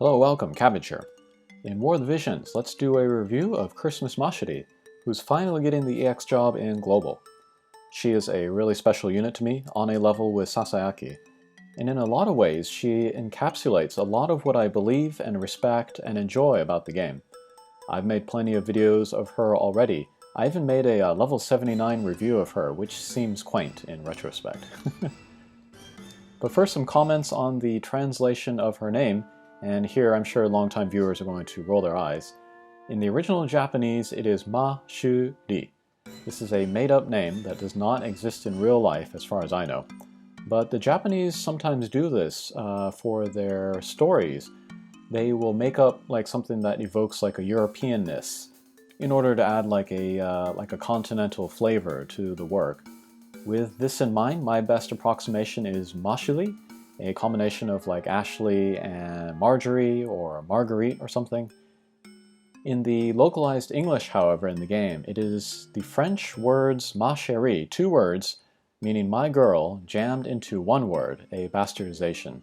Hello, welcome, Cabbage here. In War of the Visions, let's do a review of Christmas Macherie, who's finally getting the EX job in Global. She is a really special unit to me, on a level with Sasayaki, and in a lot of ways she encapsulates a lot of what I believe and respect and enjoy about the game. I've made plenty of videos of her already. I even made a level 79 review of her, which seems quaint in retrospect. But first, some comments on the translation of her name, and here I'm sure longtime viewers are going to roll their eyes. In the original Japanese, it is Mashulie. This is a made-up name that does not exist in real life as far as I know. But the Japanese sometimes do this for their stories. They will make up like something that evokes like a Europeanness in order to add like a continental flavor to the work. With this in mind, my best approximation is Mashulie, a combination of like Ashley and Marjorie or Marguerite or something. In the localized English, however, in the game, it is the French words Macherie, two words, meaning my girl, jammed into one word, a bastardization.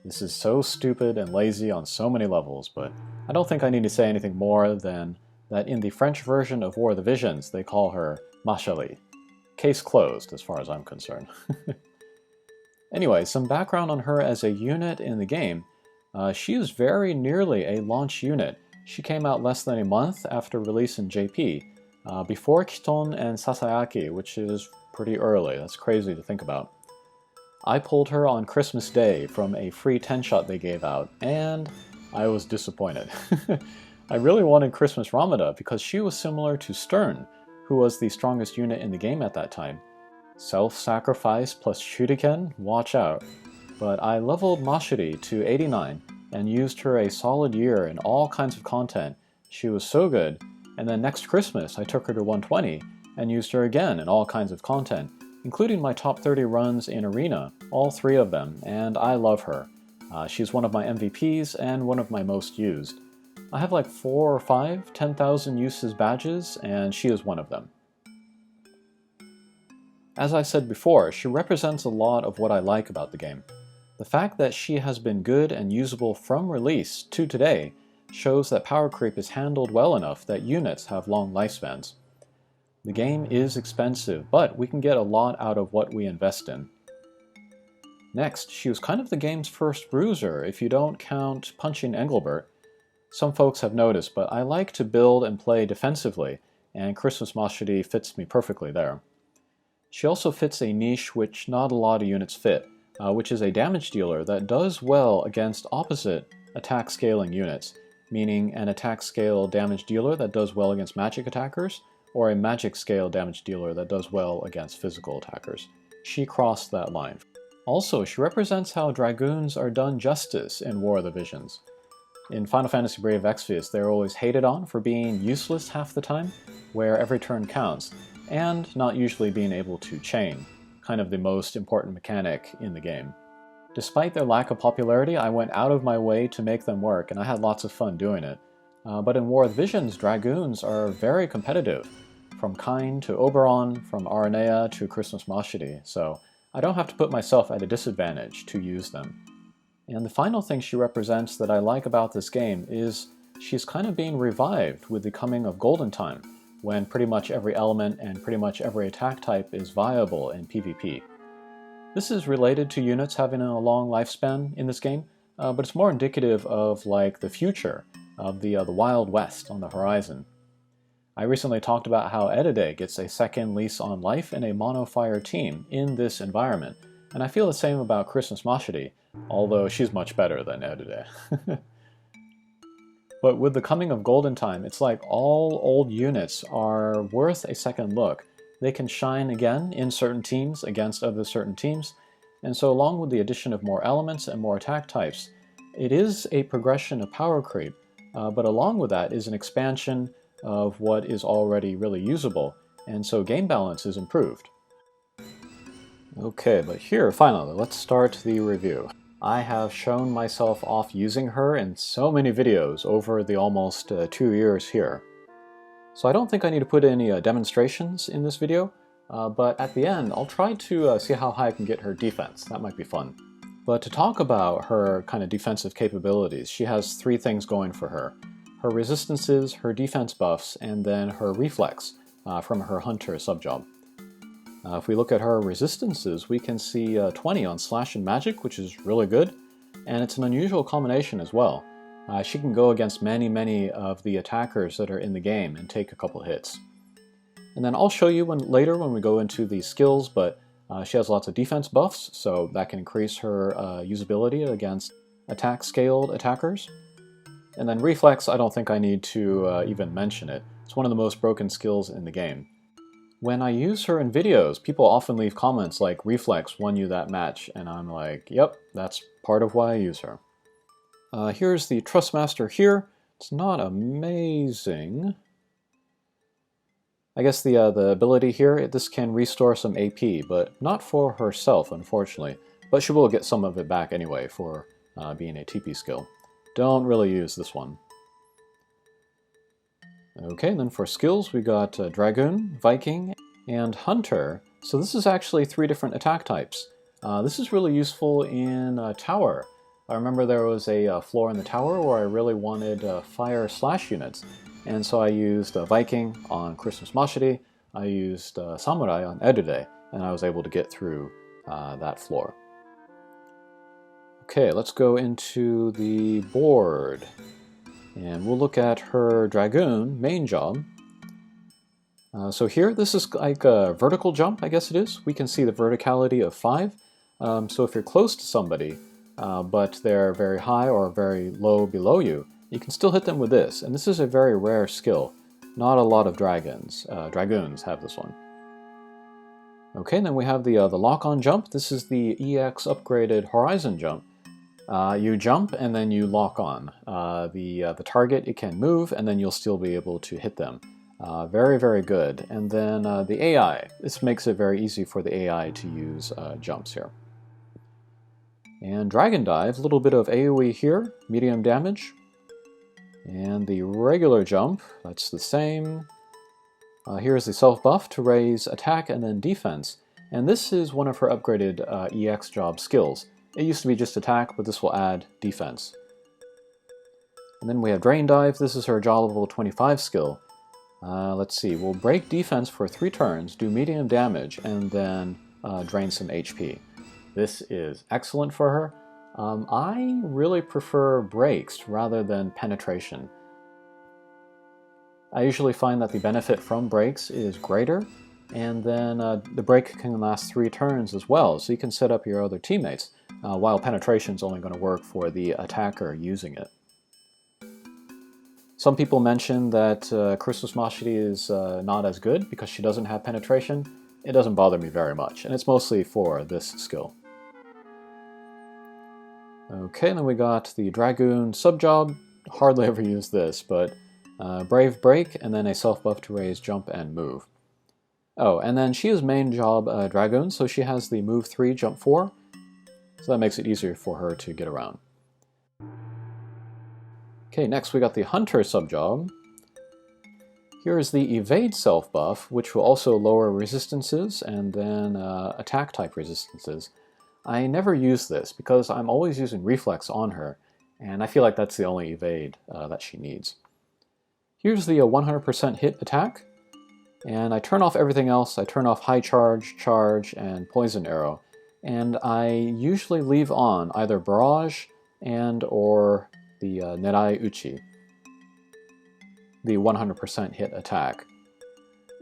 This is so stupid and lazy on so many levels, but I don't think I need to say anything more than that in the French version of War of the Visions, they call her Machalie. Case closed, as far as I'm concerned. Anyway, some background on her as a unit in the game. She is very nearly a launch unit. She came out less than a month after release in JP, before Kiton and Sasayaki, which is pretty early. That's crazy to think about. I pulled her on Christmas Day from a free 10-shot they gave out, and I was disappointed. I really wanted Christmas Ramada because she was similar to Stern, who was the strongest unit in the game at that time. Self-sacrifice plus shuriken, watch out. But I leveled Macherie to 89 and used her a solid year in all kinds of content. She was so good, and then next Christmas I took her to 120 and used her again in all kinds of content, including my top 30 runs in Arena, all three of them, and I love her. She's one of my MVPs and one of my most used. I have like 4 or 5 10,000 uses badges, and she is one of them. As I said before, she represents a lot of what I like about the game. The fact that she has been good and usable from release to today shows that power creep is handled well enough that units have long lifespans. The game is expensive, but we can get a lot out of what we invest in. Next, she was kind of the game's first bruiser if you don't count punching Engelbert. Some folks have noticed, but I like to build and play defensively, and Christmas Macherie fits me perfectly there. She also fits a niche which not a lot of units fit, which is a damage dealer that does well against opposite attack scaling units, meaning an attack scale damage dealer that does well against magic attackers, or a magic scale damage dealer that does well against physical attackers. She crossed that line. Also, she represents how Dragoons are done justice in War of the Visions. In Final Fantasy Brave Exvius, they're always hated on for being useless half the time, where every turn counts, and not usually being able to chain, kind of the most important mechanic in the game. Despite their lack of popularity, I went out of my way to make them work, and I had lots of fun doing it. But in War of the Visions, Dragoons are very competitive, from Kain to Oberon, from Aranea to Christmas Macherie, so I don't have to put myself at a disadvantage to use them. And the final thing she represents that I like about this game is she's kind of being revived with the coming of Golden Time, when pretty much every element and pretty much every attack type is viable in PvP. This is related to units having a long lifespan in this game, but it's more indicative of like the future of the Wild West on the horizon. I recently talked about how Edide gets a second lease on life in a mono-fire team in this environment, and I feel the same about Christmas Macherie, although she's much better than Edide. But with the coming of Golden Time, it's like all old units are worth a second look. They can shine again in certain teams against other certain teams, and so along with the addition of more elements and more attack types, it is a progression of power creep, but along with that is an expansion of what is already really usable, and so game balance is improved. Okay, but here, finally, let's start the review. I have shown myself off using her in so many videos over the almost 2 years here. So I don't think I need to put any demonstrations in this video, but at the end I'll try to see how high I can get her defense. That might be fun. But to talk about her kind of defensive capabilities, she has three things going for her. Her resistances, her defense buffs, and then her reflex from her Hunter subjob. If we look at her resistances, we can see 20 on Slash and Magic, which is really good, and it's an unusual combination as well. She can go against many of the attackers that are in the game and take a couple hits. And then I'll show you later when we go into the skills, but she has lots of defense buffs, so that can increase her usability against attack-scaled attackers. And then reflex, I don't think I need to even mention it. It's one of the most broken skills in the game. When I use her in videos, people often leave comments like, reflex won you that match, and I'm like, yep, that's part of why I use her. Here's the Trustmaster here. It's not amazing. I guess the ability here, this can restore some AP, but not for herself, unfortunately. But she will get some of it back anyway for being a TP skill. Don't really use this one. Okay, and then for skills, we got Dragoon, Viking, and Hunter. So this is actually 3 different attack types. This is really useful in Tower. I remember there was a floor in the Tower where I really wanted fire slash units. And so I used Viking on Christmas Machete, I used Samurai on Edude, and I was able to get through that floor. Okay, let's go into the board. And we'll look at her Dragoon main job. So here, this is like a vertical jump, I guess it is. We can see the verticality of 5. So if you're close to somebody, but they're very high or very low below you, you can still hit them with this. And this is a very rare skill. Not a lot of dragoons have this one. Okay, then we have the lock-on jump. This is the EX upgraded Horizon jump. You jump and then you lock on. The target, it can move, and then you'll still be able to hit them. Very good. And then the AI. This makes it very easy for the AI to use jumps here. And Dragon Dive, a little bit of AoE here, medium damage. And the regular jump, that's the same. Here's the self-buff to raise attack and then defense. And this is one of her upgraded EX job skills. It used to be just attack, but this will add defense. And then we have Drain Dive. This is her job level 25 skill. Let's see, we'll break defense for 3 turns, do medium damage, and then drain some HP. This is excellent for her. I really prefer breaks rather than penetration. I usually find that the benefit from breaks is greater, and then the break can last 3 turns as well, so you can set up your other teammates, while penetration is only going to work for the attacker using it. Some people mention that Christmas Macherie is not as good because she doesn't have penetration. It doesn't bother me very much, and it's mostly for this skill. Okay, and then we got the Dragoon subjob. Hardly ever use this, but Brave Break, and then a self-buff to raise jump and move. Oh, and then she is main job Dragoon, so she has the move 3, jump 4, so that makes it easier for her to get around. Okay, next we got the Hunter subjob. Here is the Evade self-buff, which will also lower resistances and then attack type resistances. I never use this because I'm always using reflex on her, and I feel like that's the only evade that she needs. Here's the 100% hit attack, and I turn off everything else. I turn off high charge, charge, and poison arrow, and I usually leave on either barrage and or the Nerai Uchi, the 100% hit attack.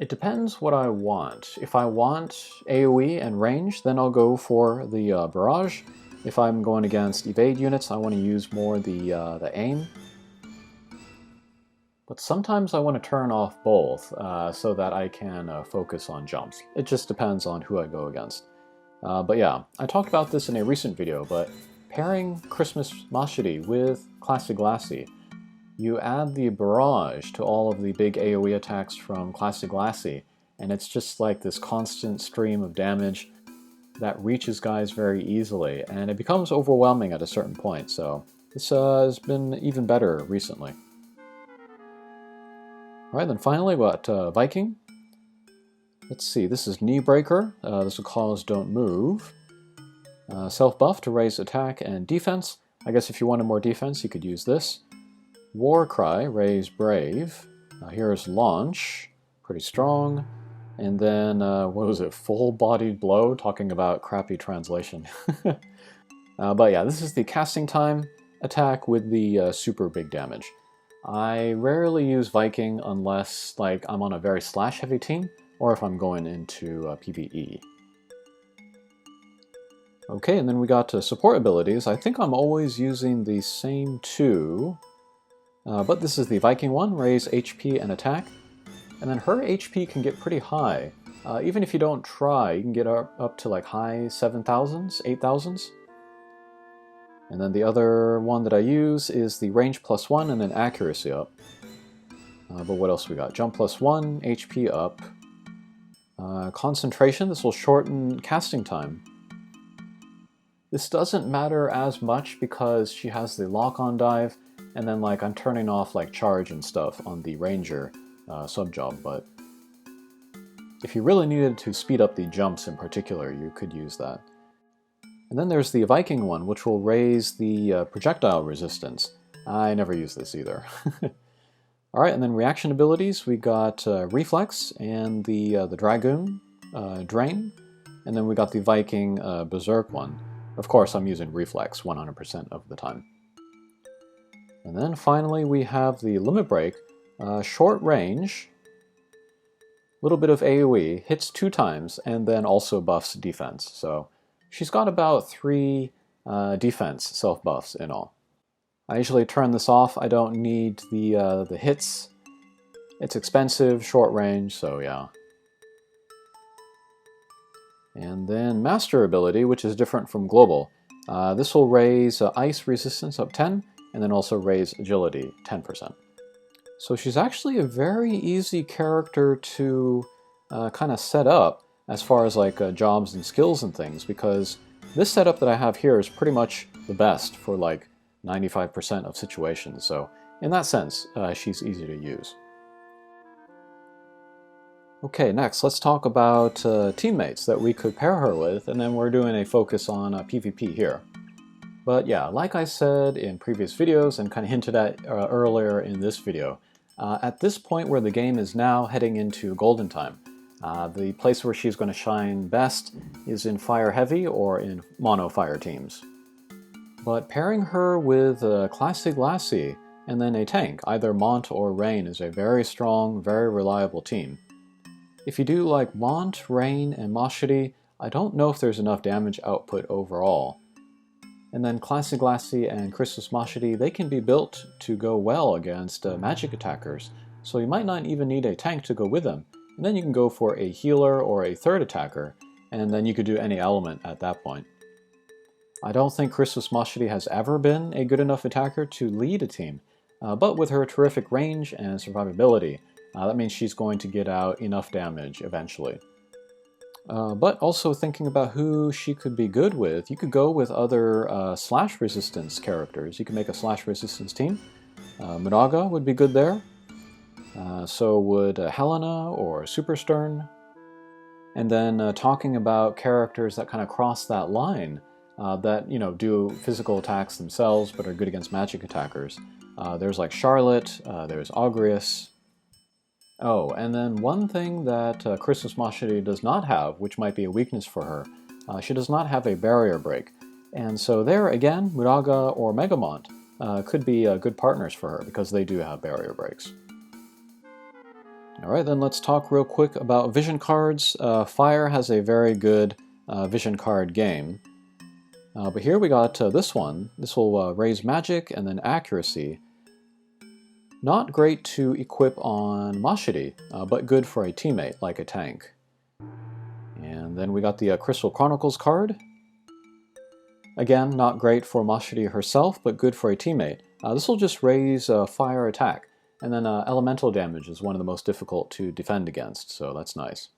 It depends what I want. If I want AoE and range, then I'll go for the barrage. If I'm going against evade units, I want to use more the aim. But sometimes I want to turn off both so that I can focus on jumps. It just depends on who I go against. But yeah, I talked about this in a recent video, but pairing Christmas Macherie with Classic Lassie, you add the barrage to all of the big AoE attacks from Classic Lassie, and it's just like this constant stream of damage that reaches guys very easily, and it becomes overwhelming at a certain point, so this has been even better recently. Alright, then finally we got Viking. Let's see, this is Knee Breaker. This will cause Don't Move. Self buff to raise attack and defense. I guess if you wanted more defense, you could use this. War Cry, raise brave. Here's launch, pretty strong. And then, what was it, full-bodied blow, talking about crappy translation. But yeah, this is the casting time attack with the super big damage. I rarely use Viking unless like I'm on a very slash-heavy team, or if I'm going into PvE. Okay, and then we got support abilities. I think I'm always using the same two, but this is the Viking one, raise HP and attack. And then her HP can get pretty high. Even if you don't try, you can get up to like high 7,000s, 8,000s. And then the other one that I use is the range +1 and then accuracy up. But what else we got? Jump +1, HP up. Concentration, this will shorten casting time. This doesn't matter as much because she has the lock-on dive, and then like I'm turning off like charge and stuff on the ranger sub-job, but if you really needed to speed up the jumps in particular, you could use that. And then there's the Viking one, which will raise the projectile resistance. I never use this either. Alright, and then reaction abilities, we got Reflex and the Dragoon, Drain, and then we got the Viking Berserk one. Of course, I'm using Reflex 100% of the time. And then finally we have the Limit Break, short range, little bit of AoE, hits 2 times, and then also buffs defense. So she's got about 3 defense self-buffs in all. I usually turn this off. I don't need the hits. It's expensive, short range, so yeah. And then Master ability, which is different from Global. This will raise Ice resistance up 10, and then also raise Agility 10%. So she's actually a very easy character to kind of set up as far as like jobs and skills and things, because this setup that I have here is pretty much the best for like 95% of situations. So in that sense, she's easy to use. Okay, next let's talk about teammates that we could pair her with, and then we're doing a focus on PvP here. But yeah, like I said in previous videos and kind of hinted at earlier in this video, at this point where the game is now heading into Golden Time, the place where she's going to shine best is in Fire Heavy or in Mono Fire teams. But pairing her with Classic Lassie and then a tank, either Mont or Rain, is a very strong, very reliable team. If you do like Mont, Rain, and Macherie, I don't know if there's enough damage output overall. And then Classic Lassie and Christmas Machete, they can be built to go well against magic attackers, so you might not even need a tank to go with them. And then you can go for a healer or a third attacker, and then you could do any element at that point. I don't think Christmas Machete has ever been a good enough attacker to lead a team, but with her terrific range and survivability, that means she's going to get out enough damage eventually. But also thinking about who she could be good with, you could go with other slash resistance characters. You can make a slash resistance team. Muraga would be good there. So would Helena or Superstern. And then talking about characters that kind of cross that line, that do physical attacks themselves but are good against magic attackers. There's like Charlotte, there's Augureus. Oh, and then one thing that Christmas Machete does not have, which might be a weakness for her, she does not have a barrier break. And so there again, Muraga or Megamont could be good partners for her because they do have barrier breaks. Alright, then let's talk real quick about vision cards. Fire has a very good vision card game. But here we got this one. This will raise magic and then accuracy. Not great to equip on Macherie, but good for a teammate, like a tank. And then we got the Crystal Chronicles card. Again, not great for Macherie herself, but good for a teammate. This will just raise fire attack, and then elemental damage is one of the most difficult to defend against, so that's nice.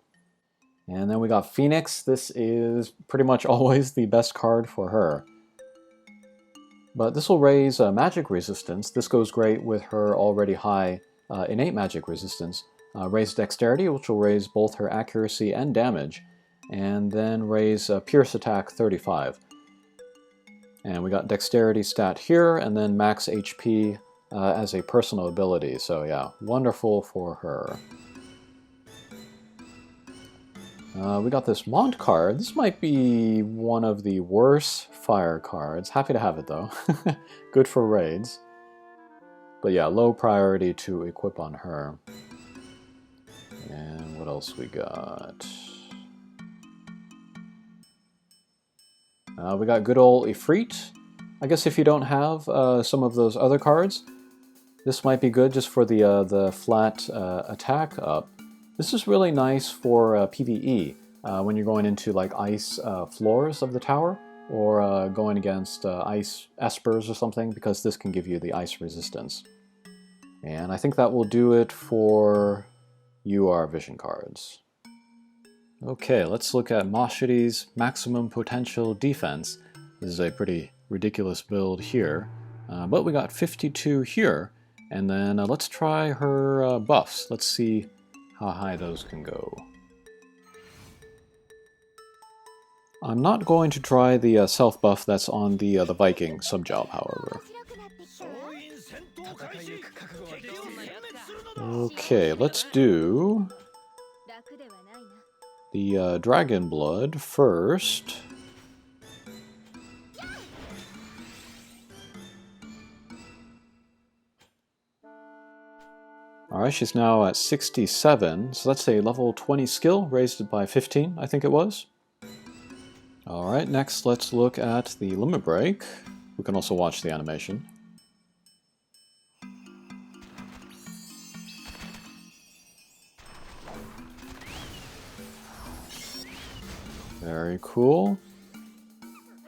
And then we got Phoenix. This is pretty much always the best card for her. But this will raise magic resistance. This goes great with her already high innate magic resistance. Raise dexterity, which will raise both her accuracy and damage. And then raise pierce attack 35. And we got dexterity stat here, and then max HP as a personal ability. So yeah, wonderful for her. We got this Mont card. This might be one of the worst fire cards. Happy to have it though. Good for raids. But yeah, low priority to equip on her. And what else we got? We got good old Ifrit. I guess if you don't have some of those other cards, this might be good just for the flat attack up. This is really nice for PvE when you're going into like ice floors of the tower, or going against ice espers or something, because this can give you the ice resistance. And I think that will do it for UR vision cards. Okay, let's look at Macherie's maximum potential defense. This is a pretty ridiculous build here, but we got 52 here, and then let's try her buffs. Let's see how high those can go. I'm not going to try the self buff that's on the Viking subjob, however. Okay, let's do the Dragon Blood first. Alright, she's now at 67, so that's a level 20 skill, raised by 15, I think it was. Alright, next let's look at the Limit Break. We can also watch the animation. Very cool.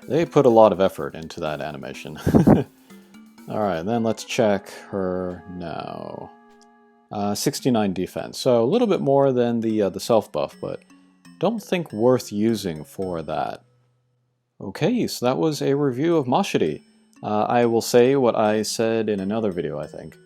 They put a lot of effort into that animation. Alright, then let's check her now. 69 defense, so a little bit more than the self buff, but don't think worth using for that. Okay, so that was a review of Macherie. I will say what I said in another video, I think.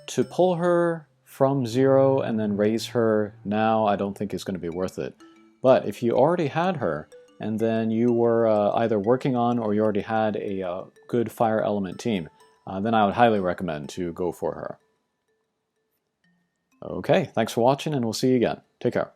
To pull her from 0 and then raise her now, I don't think is going to be worth it. But if you already had her, and then you were either working on or you already had a good fire element team, then I would highly recommend to go for her. Okay, thanks for watching, and we'll see you again. Take care.